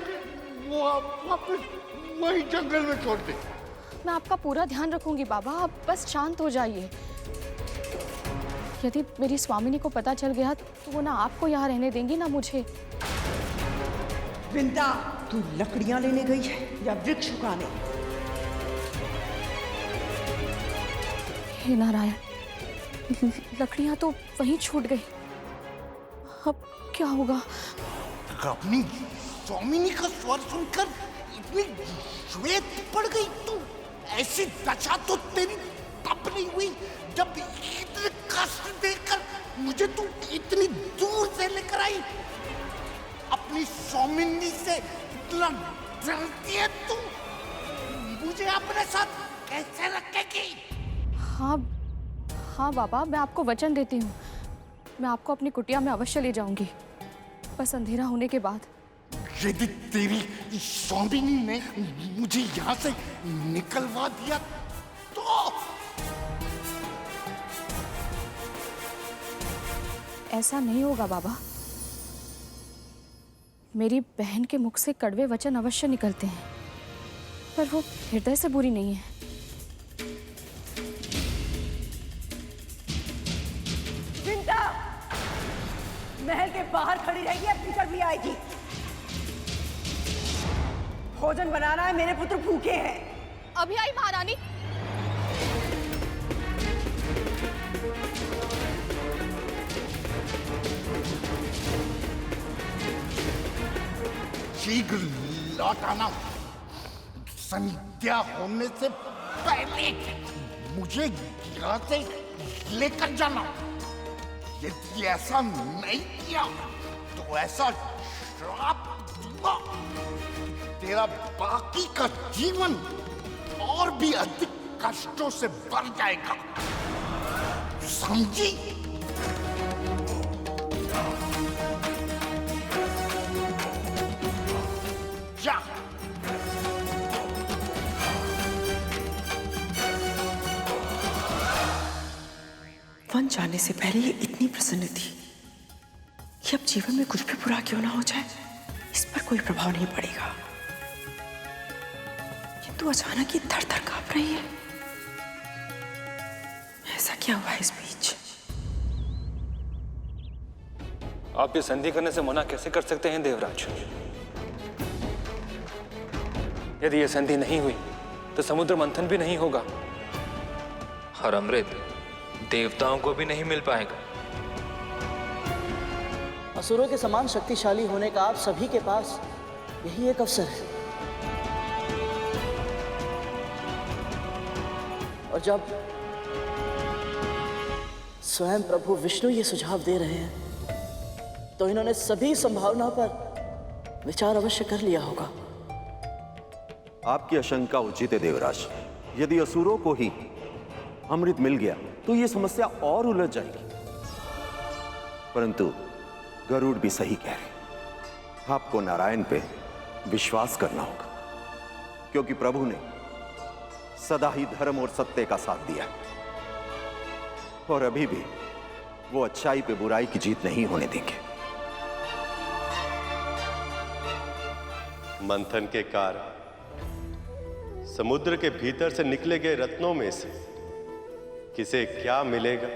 वापस वही जंगल में छोड़ दे। मैं आपका पूरा ध्यान रखूंगी बाबा, आप बस शांत हो जाइए। यदि मेरी स्वामिनी को पता चल गया तो वो ना आपको यहाँ रहने देंगी ना मुझे। विंदा, तू लकड़ियां लेने गई है या वृक्ष उगाने? हे नारायण, लकड़ियां तो वहीं छूट गई, अब क्या होगा? अपनी स्वामिनी का स्वर सुनकर इतनी श्वेत पड़ गई तू। ऐसी दशा तो तेरी तब नहीं हुई जब इतने कष्ट देकर मुझे तू इतनी दूर से लेकर आई। अपनी स्वामिनी से इतना डरती है तू, मुझे अपने साथ कैसे रखेगी? हाँ बाबा, मैं आपको वचन देती हूँ, मैं आपको अपनी कुटिया में अवश्य ले जाऊंगी, बस अंधेरा होने के बाद। यदि तेरी स्वामिनी ने मुझे यहाँ से निकलवा दिया तो? ऐसा नहीं होगा बाबा, मेरी बहन के मुख से कड़वे वचन अवश्य निकलते हैं, पर वो हृदय से बुरी नहीं है। विंदा, महल के बाहर खड़ी रहेगी या भीतर भी आएगी? भोजन बनाना है, मेरे पुत्र भूखे हैं। अभी आई महारानी। शीघ्र लौट आना। संध्या होने से पहले मुझे यहाँ से लेकर जाना। यदि ऐसा नहीं किया तो ऐसा श्राप दूंगा, तेरा बाकी का जीवन और भी अधिक कष्टों से भर जाएगा, समझी? जा। वन जाने से पहले ये इतनी प्रसन्न थी कि अब जीवन में कुछ भी बुरा क्यों ना हो जाए, इस पर कोई प्रभाव नहीं पड़ेगा। किंतु अचानक ये थर-थर कांप रही है। ऐसा क्या हुआ इस बीच? आप ये संधि करने से मना कैसे कर सकते हैं देवराज? यदि ये संधि नहीं हुई तो समुद्र मंथन भी नहीं होगा और अमृत देवताओं को भी नहीं मिल पाएगा। असुरों के समान शक्तिशाली होने का आप सभी के पास यही एक अवसर है। और जब स्वयं प्रभु विष्णु ये सुझाव दे रहे हैं तो इन्होंने सभी संभावना पर विचार अवश्य कर लिया होगा। आपकी आशंका उचित है देवराज। यदि असुरों को ही अमृत मिल गया तो यह समस्या और उलझ जाएगी। परंतु गरुड़ भी सही कह रहे, आपको नारायण पे विश्वास करना होगा। क्योंकि प्रभु ने सदा ही धर्म और सत्य का साथ दिया और अभी भी वो अच्छाई पे बुराई की जीत नहीं होने देंगे। मंथन के कारण समुद्र के भीतर से निकले गए रत्नों में से किसे क्या मिलेगा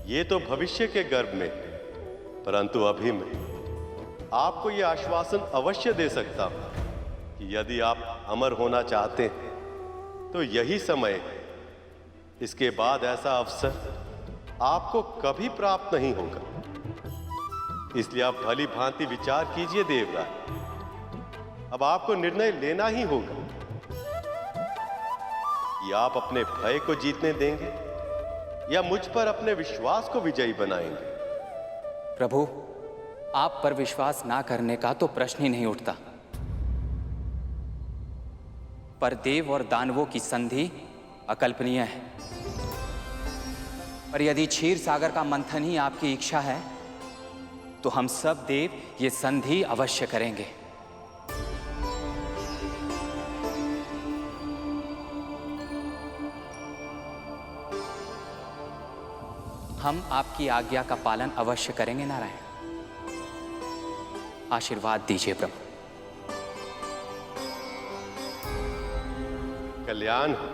ये तो भविष्य के गर्भ में, परंतु अभी मैं आपको यह आश्वासन अवश्य दे सकता हूं कि यदि आप अमर होना चाहते हैं तो यही समय है। इसके बाद ऐसा अवसर आपको कभी प्राप्त नहीं होगा। इसलिए आप भली भांति विचार कीजिए देवराज। अब आपको निर्णय लेना ही होगा कि आप अपने भय को जीतने देंगे या मुझ पर अपने विश्वास को विजयी बनाएंगे। प्रभु, आप पर विश्वास ना करने का तो प्रश्न ही नहीं उठता, पर देव और दानवों की संधि अकल्पनीय है। और यदि क्षीर सागर का मंथन ही आपकी इच्छा है तो हम सब देव ये संधि अवश्य करेंगे। हम आपकी आज्ञा का पालन अवश्य करेंगे नारायण। आशीर्वाद दीजिए प्रभु। कल्याण हो।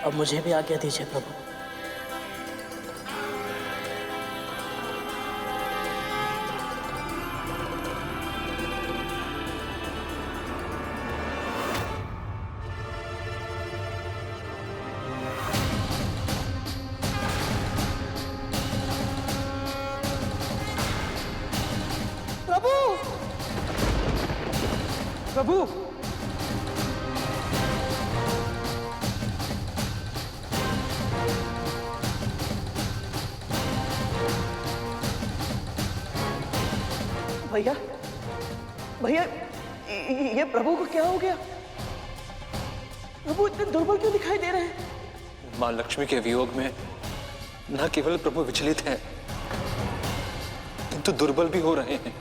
अब मुझे भी आज्ञा दीजिए प्रभु। प्रभु, भैया भैया, ये प्रभु को क्या हो गया? प्रभु इतने दुर्बल क्यों दिखाई दे रहे हैं? मां लक्ष्मी के वियोग में न केवल प्रभु विचलित हैं, किंतु दुर्बल भी हो रहे हैं।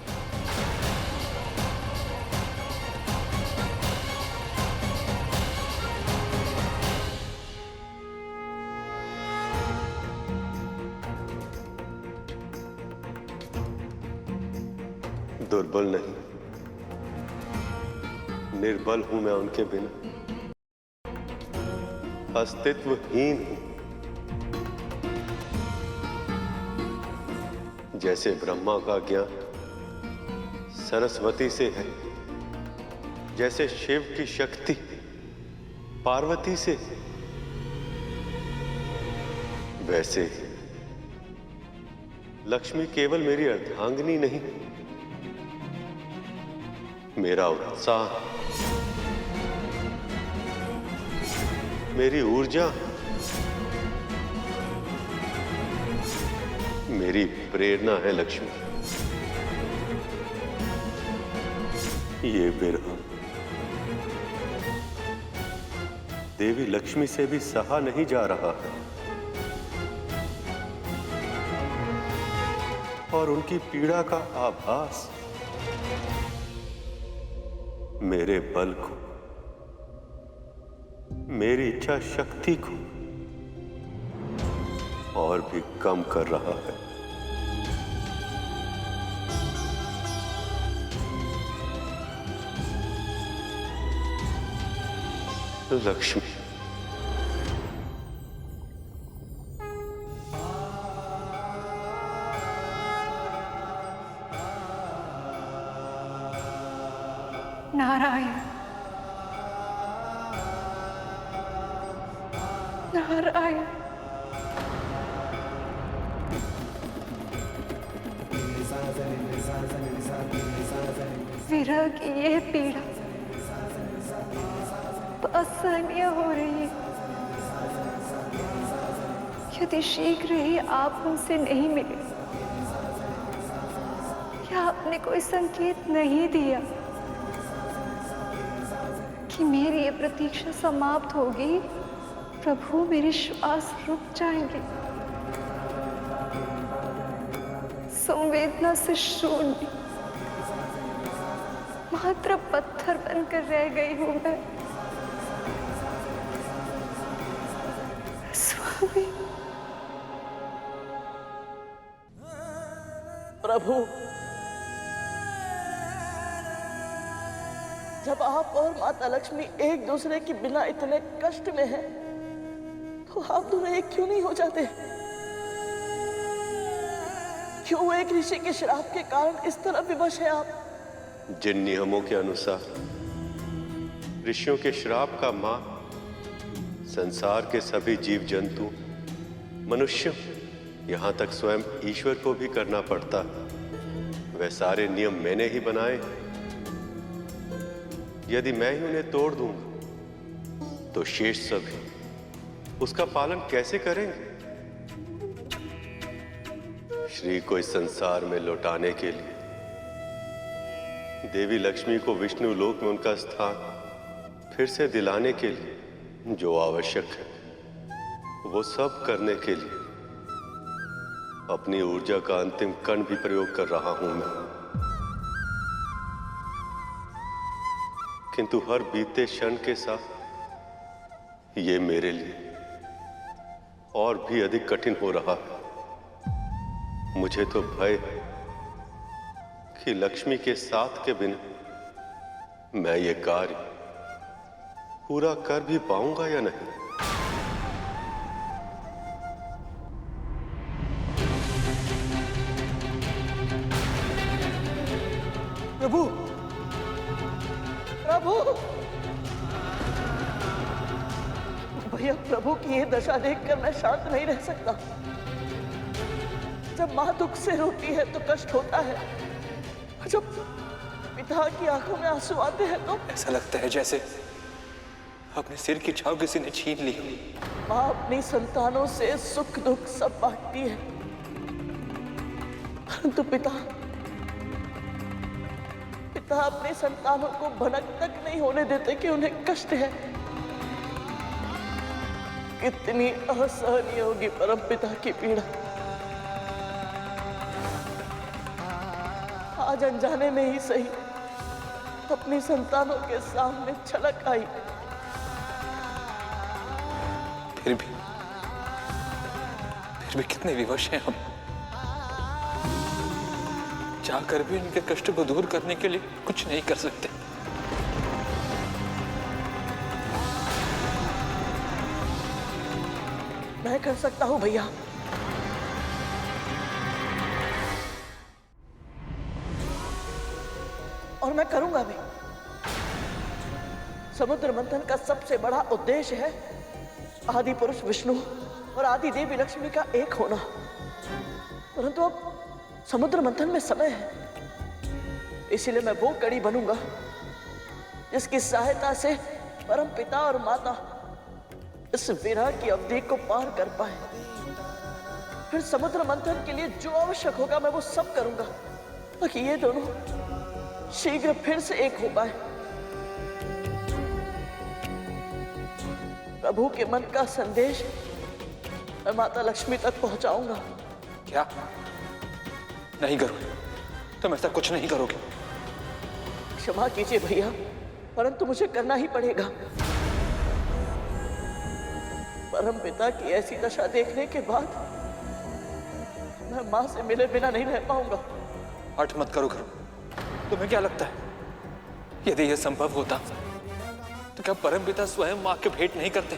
दुर्बल नहीं, निर्बल हूं मैं उनके बिना, अस्तित्वहीन हूं। जैसे ब्रह्मा का ज्ञान सरस्वती से है, जैसे शिव की शक्ति पार्वती से, वैसे लक्ष्मी केवल मेरी अर्धांगिनी नहीं, मेरा उत्साह, मेरी ऊर्जा, मेरी प्रेरणा है लक्ष्मी। ये विरह देवी लक्ष्मी से भी सहा नहीं जा रहा है और उनकी पीड़ा का आभास मेरे बल को, मेरी इच्छा शक्ति को और भी कम कर रहा है। लक्ष्मी, नारायण, नारायण। विरह की यह पीड़ा असहनीय हो रही है। यदि शीघ्र ही आप हमसे नहीं मिले या आपने कोई संकेत नहीं दिया कि मेरी ये प्रतीक्षा समाप्त होगी, प्रभु मेरे श्वास रुक जाएंगे। संवेदना से शून्य, मात्र पत्थर बनकर रह गई हूं मैं। स्वामी। प्रभु, जब आप और माता लक्ष्मी एक दूसरे के बिना इतने कष्ट में हैं, तो आप दोनों एक क्यों नहीं हो जाते? क्यों एक ऋषि के श्राप के कारण इस तरह विवश हैं आप? जिन नियमों के अनुसार ऋषियों के श्राप का मान संसार के सभी जीव जंतु, मनुष्य, यहाँ तक स्वयं ईश्वर को भी करना पड़ता, वह सारे नियम मैंने ही बनाए। यदि मैं ही उन्हें तोड़ दूंगा तो शेष सभी उसका पालन कैसे करेंगे? श्री को इस संसार में लौटाने के लिए देवी लक्ष्मी को विष्णु लोक में उनका स्थान फिर से दिलाने के लिए जो आवश्यक है वो सब करने के लिए अपनी ऊर्जा का अंतिम कण भी प्रयोग कर रहा हूं मैं। किंतु हर बीते क्षण के साथ ये मेरे लिए और भी अधिक कठिन हो रहा है। मुझे तो भय है कि लक्ष्मी के साथ के बिना मैं ये कार्य पूरा कर भी पाऊंगा या नहीं। प्रभु, प्रभु, भैया, प्रभु की ये दशा देखकर मैं शांत नहीं रह सकता। जब मां दुख से रोती है तो कष्ट होता है, जब पिता की आंखों में आंसू आते हैं तो ऐसा लगता है जैसे अपने सिर की छाव किसी ने छीन ली। मां अपनी संतानों से सुख दुख सब बांटती है, परंतु पिता अपने संतानों को भनक तक नहीं होने देते कि उन्हें कष्ट है। कितनी असहनीय होगी परम पिता की पीड़ा। आज अनजाने में ही सही अपनी संतानों के सामने छलक आई। फिर भी कितने विवश हैं हम। चाहकर भी इनके कष्ट को दूर करने के लिए कुछ नहीं कर सकते। मैं कर सकता हूं भैया। और मैं करूंगा भी। समुद्र मंथन का सबसे बड़ा उद्देश्य है आदि पुरुष विष्णु और आदि देवी लक्ष्मी का एक होना। परंतु अब समुद्र मंथन में समय है, इसीलिए मैं वो कड़ी बनूंगा जिसकी सहायता से परम पिता और माता इस विरह की अवधि को पार कर पाए। फिर समुद्र मंथन के लिए जो आवश्यक होगा मैं वो सब करूंगा ताकि ये दोनों शीघ्र फिर से एक हो पाए। प्रभु के मन का संदेश मैं माता लक्ष्मी तक पहुंचाऊंगा। क्या? नहीं करोगे? तुम ऐसा कुछ नहीं करोगे? क्षमा कीजिए भैया, परंतु मुझे करना ही पड़ेगा। परम पिता की ऐसी दशा देखने के बाद मैं मां से मिले बिना नहीं रह पाऊंगा। हट मत करो करो। तुम्हें क्या लगता है यदि यह संभव होता तो क्या परम पिता स्वयं मां के भेंट नहीं करते?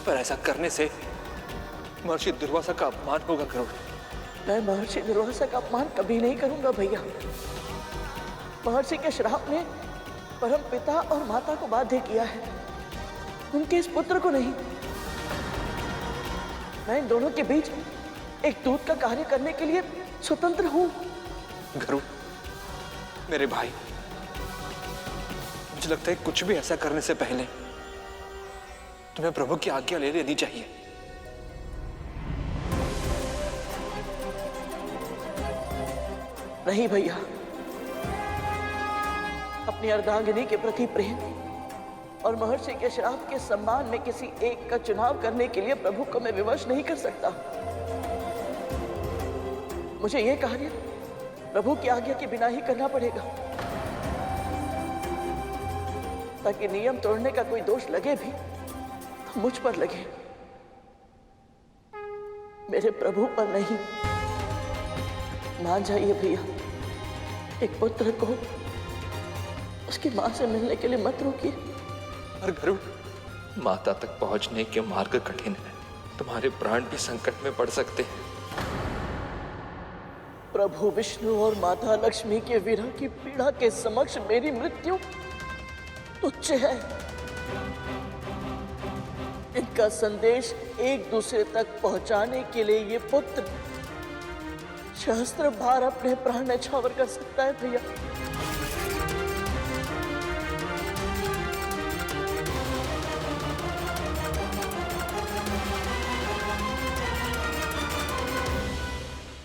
पर ऐसा करने से महर्षि दुर्वासा का अपमान होगा करोड़। मैं महर्षि दुर्वासा का अपमान कभी नहीं करूंगा भैया। महर्षि के श्राप ने परम पिता और माता को बाध्य किया है, उनके इस पुत्र को नहीं। मैं इन दोनों के बीच एक दूत का कार्य करने के लिए स्वतंत्र हूं। गरुड़, मेरे भाई, मुझे लगता है कुछ भी ऐसा करने से पहले तुम्हें प्रभु की आज्ञा ले लेनी चाहिए। नहीं भैया, अपनी अर्धांगिनी के प्रति प्रेम और महर्षि के श्राप के सम्मान में किसी एक का चुनाव करने के लिए प्रभु को मैं विवश नहीं कर सकता। मुझे यह कार्य प्रभु की आज्ञा के बिना ही करना पड़ेगा, ताकि नियम तोड़ने का कोई दोष लगे भी तो मुझ पर लगे, मेरे प्रभु पर नहीं। मान जाइए भैया, एक पुत्र को उसकी मां से मिलने के लिए मत रोकिए। पर गरुड़, माता तक पहुंचने के मार्ग कठिन है, तुम्हारे प्राण भी संकट में पड़ सकते हैं। प्रभु विष्णु और माता लक्ष्मी के विरह की पीड़ा के समक्ष मेरी मृत्यु तुच्छ है। इनका संदेश एक दूसरे तक पहुंचाने के लिए ये पुत्र सहस्त्र बार अपने प्राण न्यौछावर कर सकता है भैया।